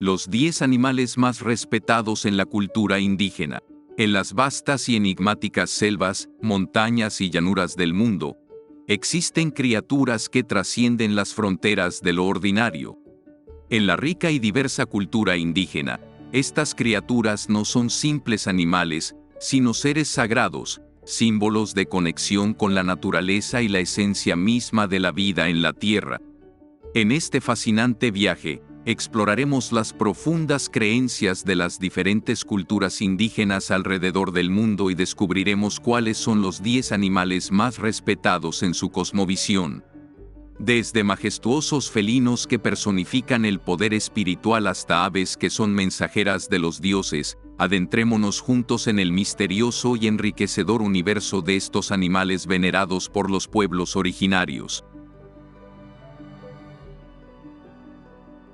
Los 10 animales más respetados en la cultura indígena. En las vastas y enigmáticas selvas, montañas y llanuras del mundo, existen criaturas que trascienden las fronteras de lo ordinario. En la rica y diversa cultura indígena, estas criaturas no son simples animales, sino seres sagrados, símbolos de conexión con la naturaleza y la esencia misma de la vida en la tierra. En este fascinante viaje, exploraremos las profundas creencias de las diferentes culturas indígenas alrededor del mundo y descubriremos cuáles son los 10 animales más respetados en su cosmovisión. Desde majestuosos felinos que personifican el poder espiritual hasta aves que son mensajeras de los dioses, adentrémonos juntos en el misterioso y enriquecedor universo de estos animales venerados por los pueblos originarios.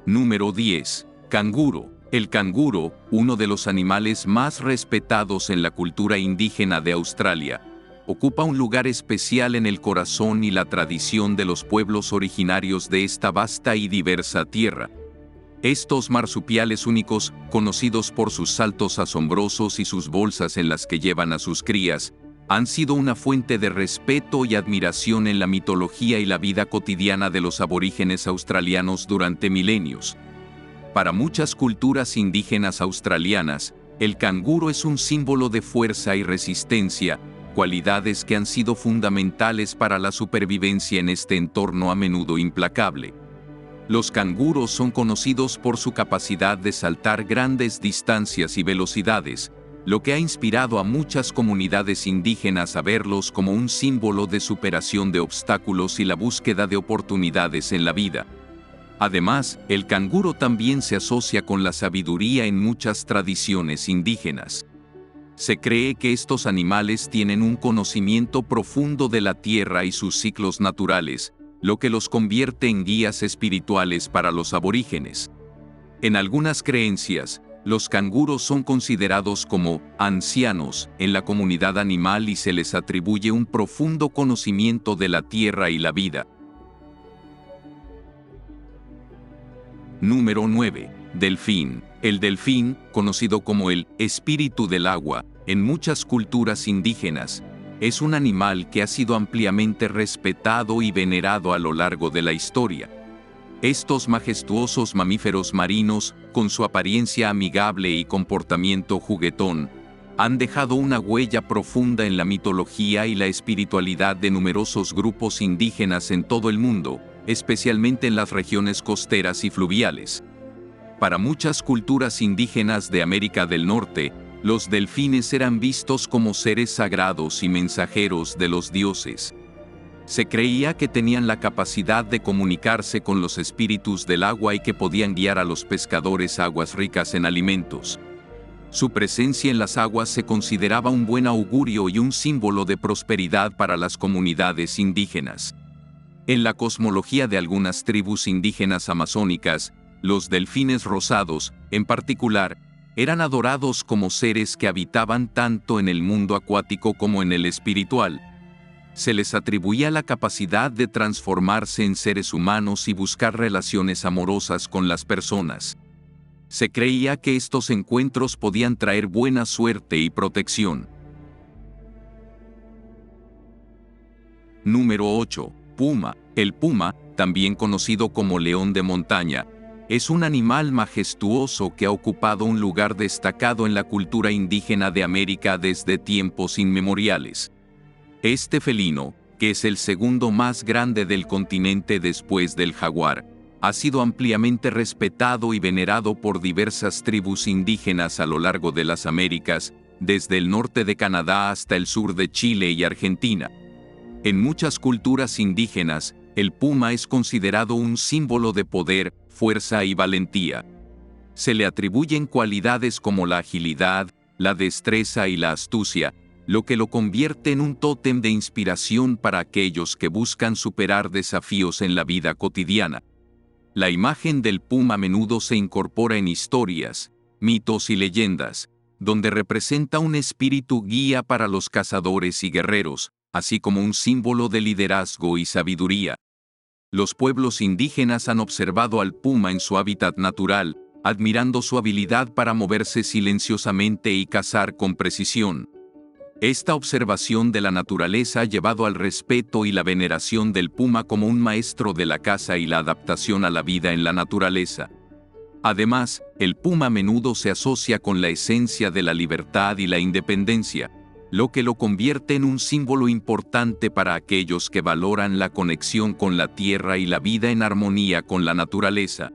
Número 10. Canguro. El canguro, uno de los animales más respetados en la cultura indígena de Australia, ocupa un lugar especial en el corazón y la tradición de los pueblos originarios de esta vasta y diversa tierra. Estos marsupiales únicos, conocidos por sus saltos asombrosos y sus bolsas en las que llevan a sus crías, han sido una fuente de respeto y admiración en la mitología y la vida cotidiana de los aborígenes australianos durante milenios. Para muchas culturas indígenas australianas, el canguro es un símbolo de fuerza y resistencia, cualidades que han sido fundamentales para la supervivencia en este entorno a menudo implacable. Los canguros son conocidos por su capacidad de saltar grandes distancias y velocidades, lo que ha inspirado a muchas comunidades indígenas a verlos como un símbolo de superación de obstáculos y la búsqueda de oportunidades en la vida. Además, el canguro también se asocia con la sabiduría en muchas tradiciones indígenas. Se cree que estos animales tienen un conocimiento profundo de la tierra y sus ciclos naturales, lo que los convierte en guías espirituales para los aborígenes. En algunas creencias, los canguros son considerados como ancianos en la comunidad animal y se les atribuye un profundo conocimiento de la tierra y la vida. Número 9. Delfín. El delfín, conocido como el espíritu del agua, en muchas culturas indígenas, es un animal que ha sido ampliamente respetado y venerado a lo largo de la historia. Estos majestuosos mamíferos marinos, con su apariencia amigable y comportamiento juguetón, han dejado una huella profunda en la mitología y la espiritualidad de numerosos grupos indígenas en todo el mundo, especialmente en las regiones costeras y fluviales. Para muchas culturas indígenas de América del Norte, los delfines eran vistos como seres sagrados y mensajeros de los dioses. Se creía que tenían la capacidad de comunicarse con los espíritus del agua y que podían guiar a los pescadores a aguas ricas en alimentos. Su presencia en las aguas se consideraba un buen augurio y un símbolo de prosperidad para las comunidades indígenas. En la cosmología de algunas tribus indígenas amazónicas, los delfines rosados, en particular, eran adorados como seres que habitaban tanto en el mundo acuático como en el espiritual. Se les atribuía la capacidad de transformarse en seres humanos y buscar relaciones amorosas con las personas. Se creía que estos encuentros podían traer buena suerte y protección. Número 8. Puma. El puma, también conocido como león de montaña, es un animal majestuoso que ha ocupado un lugar destacado en la cultura indígena de América desde tiempos inmemoriales. Este felino, que es el segundo más grande del continente después del jaguar, ha sido ampliamente respetado y venerado por diversas tribus indígenas a lo largo de las Américas, desde el norte de Canadá hasta el sur de Chile y Argentina. En muchas culturas indígenas, el puma es considerado un símbolo de poder, fuerza y valentía. Se le atribuyen cualidades como la agilidad, la destreza y la astucia, lo que lo convierte en un tótem de inspiración para aquellos que buscan superar desafíos en la vida cotidiana. La imagen del puma a menudo se incorpora en historias, mitos y leyendas, donde representa un espíritu guía para los cazadores y guerreros, así como un símbolo de liderazgo y sabiduría. Los pueblos indígenas han observado al puma en su hábitat natural, admirando su habilidad para moverse silenciosamente y cazar con precisión. Esta observación de la naturaleza ha llevado al respeto y la veneración del puma como un maestro de la caza y la adaptación a la vida en la naturaleza. Además, el puma a menudo se asocia con la esencia de la libertad y la independencia, lo que lo convierte en un símbolo importante para aquellos que valoran la conexión con la tierra y la vida en armonía con la naturaleza.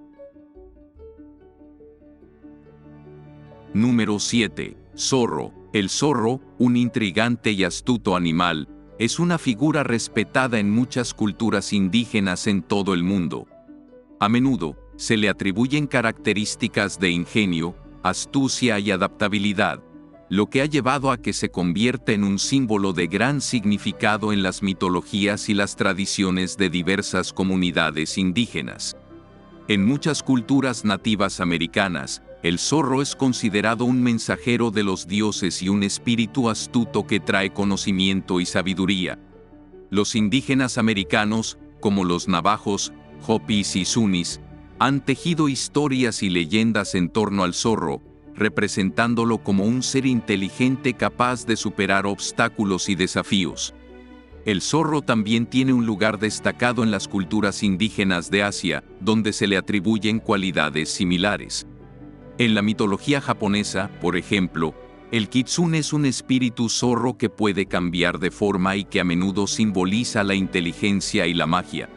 Número 7. Zorro. El zorro, un intrigante y astuto animal, es una figura respetada en muchas culturas indígenas en todo el mundo. A menudo, se le atribuyen características de ingenio, astucia y adaptabilidad, lo que ha llevado a que se convierta en un símbolo de gran significado en las mitologías y las tradiciones de diversas comunidades indígenas. En muchas culturas nativas americanas, el zorro es considerado un mensajero de los dioses y un espíritu astuto que trae conocimiento y sabiduría. Los indígenas americanos, como los navajos, hopis y sunis, han tejido historias y leyendas en torno al zorro, representándolo como un ser inteligente capaz de superar obstáculos y desafíos. El zorro también tiene un lugar destacado en las culturas indígenas de Asia, donde se le atribuyen cualidades similares. En la mitología japonesa, por ejemplo, el kitsune es un espíritu zorro que puede cambiar de forma y que a menudo simboliza la inteligencia y la magia.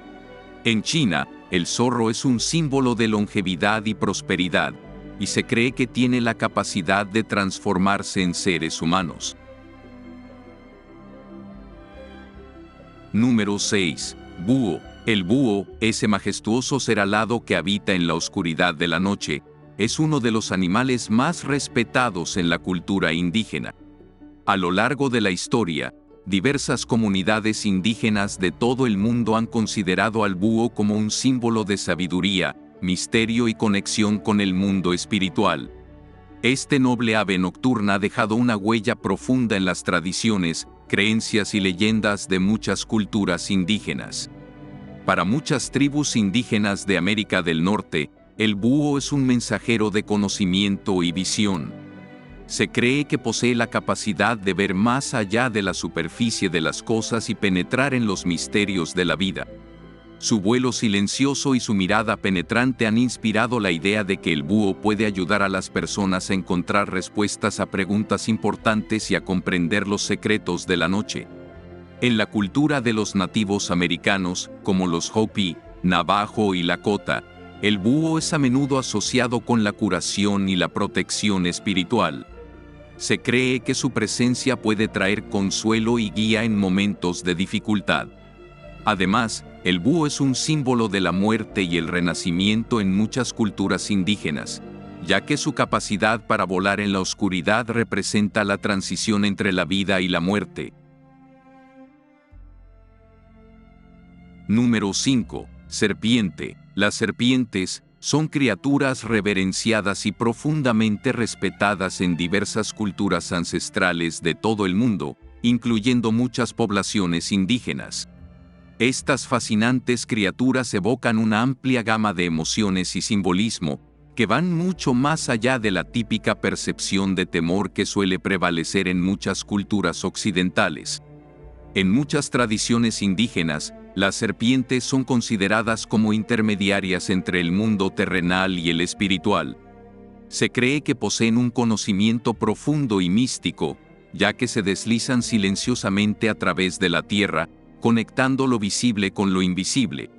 En China, el zorro es un símbolo de longevidad y prosperidad, y se cree que tiene la capacidad de transformarse en seres humanos. Número 6. Búho. El búho, ese majestuoso ser alado que habita en la oscuridad de la noche, es uno de los animales más respetados en la cultura indígena. A lo largo de la historia, diversas comunidades indígenas de todo el mundo han considerado al búho como un símbolo de sabiduría, misterio y conexión con el mundo espiritual. Este noble ave nocturna ha dejado una huella profunda en las tradiciones, creencias y leyendas de muchas culturas indígenas. Para muchas tribus indígenas de América del Norte, el búho es un mensajero de conocimiento y visión. Se cree que posee la capacidad de ver más allá de la superficie de las cosas y penetrar en los misterios de la vida. Su vuelo silencioso y su mirada penetrante han inspirado la idea de que el búho puede ayudar a las personas a encontrar respuestas a preguntas importantes y a comprender los secretos de la noche. En la cultura de los nativos americanos, como los Hopi, Navajo y Lakota, el búho es a menudo asociado con la curación y la protección espiritual. Se cree que su presencia puede traer consuelo y guía en momentos de dificultad. Además, el búho es un símbolo de la muerte y el renacimiento en muchas culturas indígenas, ya que su capacidad para volar en la oscuridad representa la transición entre la vida y la muerte. Número 5. Serpiente. Las serpientes son criaturas reverenciadas y profundamente respetadas en diversas culturas ancestrales de todo el mundo, incluyendo muchas poblaciones indígenas. Estas fascinantes criaturas evocan una amplia gama de emociones y simbolismo, que van mucho más allá de la típica percepción de temor que suele prevalecer en muchas culturas occidentales. En muchas tradiciones indígenas, las serpientes son consideradas como intermediarias entre el mundo terrenal y el espiritual. Se cree que poseen un conocimiento profundo y místico, ya que se deslizan silenciosamente a través de la tierra, conectando lo visible con lo invisible.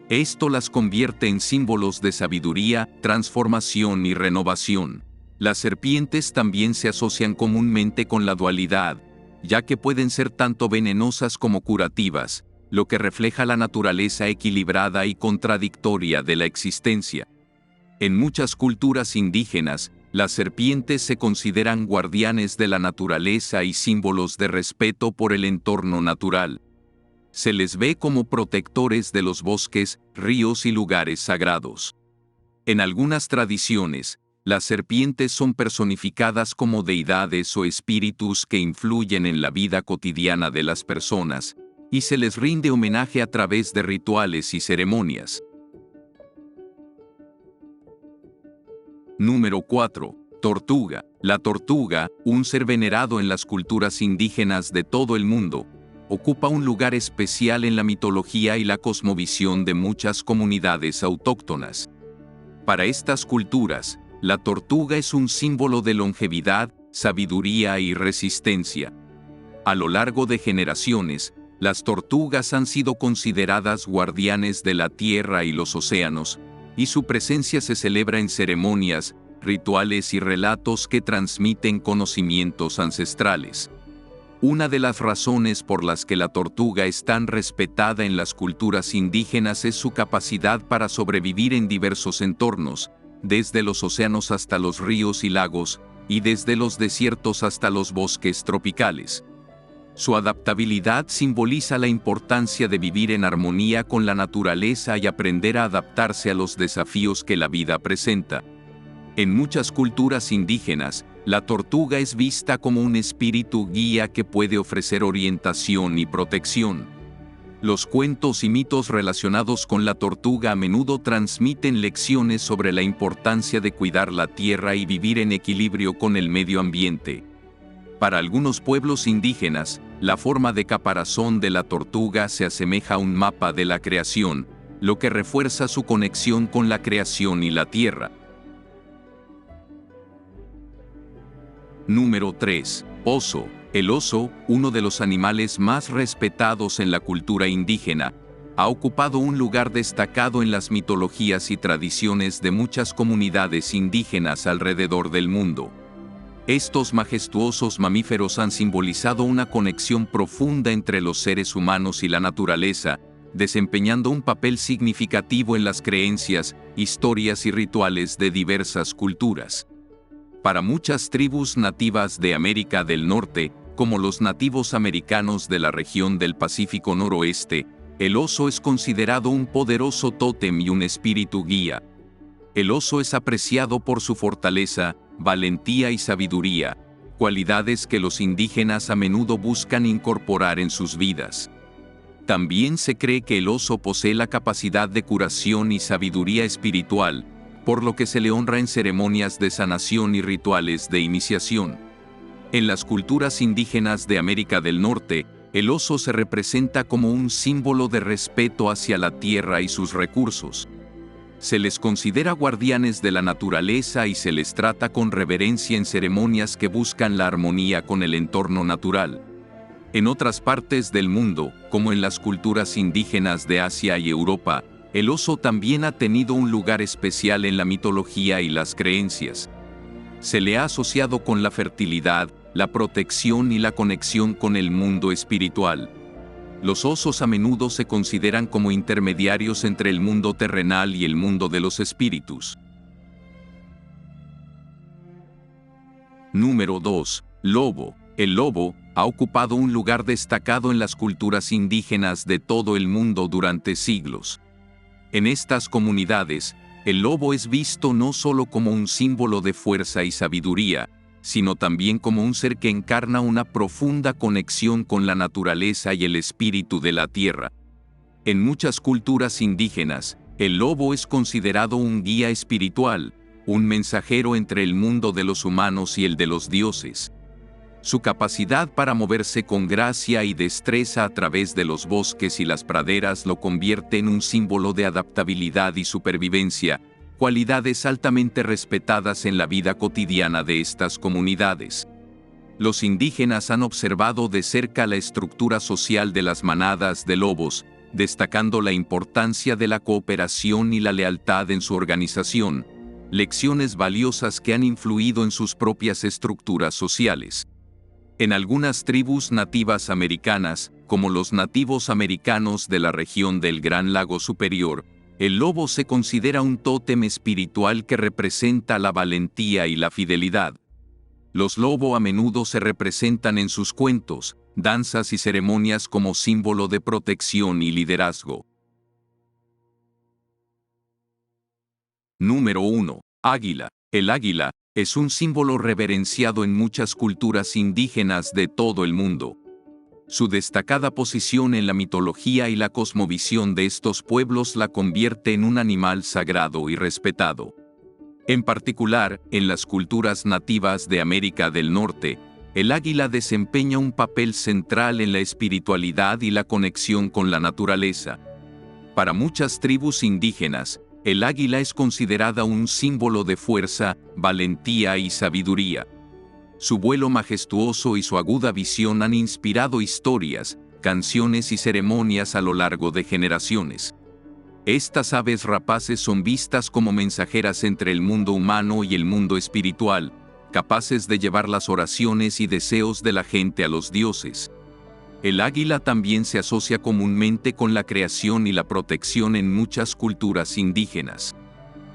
Esto las convierte en símbolos de sabiduría, transformación y renovación. Las serpientes también se asocian comúnmente con la dualidad, ya que pueden ser tanto venenosas como curativas, lo que refleja la naturaleza equilibrada y contradictoria de la existencia. En muchas culturas indígenas, las serpientes se consideran guardianes de la naturaleza y símbolos de respeto por el entorno natural. Se les ve como protectores de los bosques, ríos y lugares sagrados. En algunas tradiciones, las serpientes son personificadas como deidades o espíritus que influyen en la vida cotidiana de las personas, y se les rinde homenaje a través de rituales y ceremonias. Número 4. Tortuga. La tortuga, un ser venerado en las culturas indígenas de todo el mundo, ocupa un lugar especial en la mitología y la cosmovisión de muchas comunidades autóctonas. Para estas culturas, la tortuga es un símbolo de longevidad, sabiduría y resistencia. A lo largo de generaciones, las tortugas han sido consideradas guardianes de la tierra y los océanos, y su presencia se celebra en ceremonias, rituales y relatos que transmiten conocimientos ancestrales. Una de las razones por las que la tortuga es tan respetada en las culturas indígenas es su capacidad para sobrevivir en diversos entornos, desde los océanos hasta los ríos y lagos, y desde los desiertos hasta los bosques tropicales. Su adaptabilidad simboliza la importancia de vivir en armonía con la naturaleza y aprender a adaptarse a los desafíos que la vida presenta. En muchas culturas indígenas, la tortuga es vista como un espíritu guía que puede ofrecer orientación y protección. Los cuentos y mitos relacionados con la tortuga a menudo transmiten lecciones sobre la importancia de cuidar la tierra y vivir en equilibrio con el medio ambiente. Para algunos pueblos indígenas, la forma de caparazón de la tortuga se asemeja a un mapa de la creación, lo que refuerza su conexión con la creación y la tierra. Número 3. Oso. El oso, uno de los animales más respetados en la cultura indígena, ha ocupado un lugar destacado en las mitologías y tradiciones de muchas comunidades indígenas alrededor del mundo. Estos majestuosos mamíferos han simbolizado una conexión profunda entre los seres humanos y la naturaleza, desempeñando un papel significativo en las creencias, historias y rituales de diversas culturas. Para muchas tribus nativas de América del Norte, como los nativos americanos de la región del Pacífico Noroeste, el oso es considerado un poderoso tótem y un espíritu guía. El oso es apreciado por su fortaleza, valentía y sabiduría, cualidades que los indígenas a menudo buscan incorporar en sus vidas. También se cree que el oso posee la capacidad de curación y sabiduría espiritual, por lo que se le honra en ceremonias de sanación y rituales de iniciación. En las culturas indígenas de América del Norte, el oso se representa como un símbolo de respeto hacia la tierra y sus recursos. Se les considera guardianes de la naturaleza y se les trata con reverencia en ceremonias que buscan la armonía con el entorno natural. En otras partes del mundo, como en las culturas indígenas de Asia y Europa, el oso también ha tenido un lugar especial en la mitología y las creencias. Se le ha asociado con la fertilidad, la protección y la conexión con el mundo espiritual. Los osos a menudo se consideran como intermediarios entre el mundo terrenal y el mundo de los espíritus. Número 2. Lobo. El lobo ha ocupado un lugar destacado en las culturas indígenas de todo el mundo durante siglos. En estas comunidades, el lobo es visto no solo como un símbolo de fuerza y sabiduría, sino también como un ser que encarna una profunda conexión con la naturaleza y el espíritu de la tierra. En muchas culturas indígenas, el lobo es considerado un guía espiritual, un mensajero entre el mundo de los humanos y el de los dioses. Su capacidad para moverse con gracia y destreza a través de los bosques y las praderas lo convierte en un símbolo de adaptabilidad y supervivencia, cualidades altamente respetadas en la vida cotidiana de estas comunidades. Los indígenas han observado de cerca la estructura social de las manadas de lobos, destacando la importancia de la cooperación y la lealtad en su organización, lecciones valiosas que han influido en sus propias estructuras sociales. En algunas tribus nativas americanas, como los nativos americanos de la región del Gran Lago Superior, el lobo se considera un tótem espiritual que representa la valentía y la fidelidad. Los lobos a menudo se representan en sus cuentos, danzas y ceremonias como símbolo de protección y liderazgo. Número 1. Águila. El águila es un símbolo reverenciado en muchas culturas indígenas de todo el mundo. Su destacada posición en la mitología y la cosmovisión de estos pueblos la convierte en un animal sagrado y respetado. En particular, en las culturas nativas de América del Norte, el águila desempeña un papel central en la espiritualidad y la conexión con la naturaleza. Para muchas tribus indígenas, el águila es considerada un símbolo de fuerza, valentía y sabiduría. Su vuelo majestuoso y su aguda visión han inspirado historias, canciones y ceremonias a lo largo de generaciones. Estas aves rapaces son vistas como mensajeras entre el mundo humano y el mundo espiritual, capaces de llevar las oraciones y deseos de la gente a los dioses. El águila también se asocia comúnmente con la creación y la protección en muchas culturas indígenas.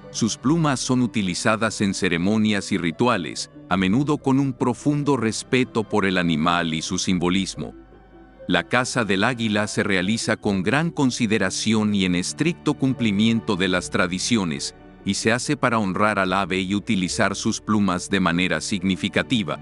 Sus plumas son utilizadas en ceremonias y rituales, a menudo con un profundo respeto por el animal y su simbolismo. La caza del águila se realiza con gran consideración y en estricto cumplimiento de las tradiciones, y se hace para honrar al ave y utilizar sus plumas de manera significativa.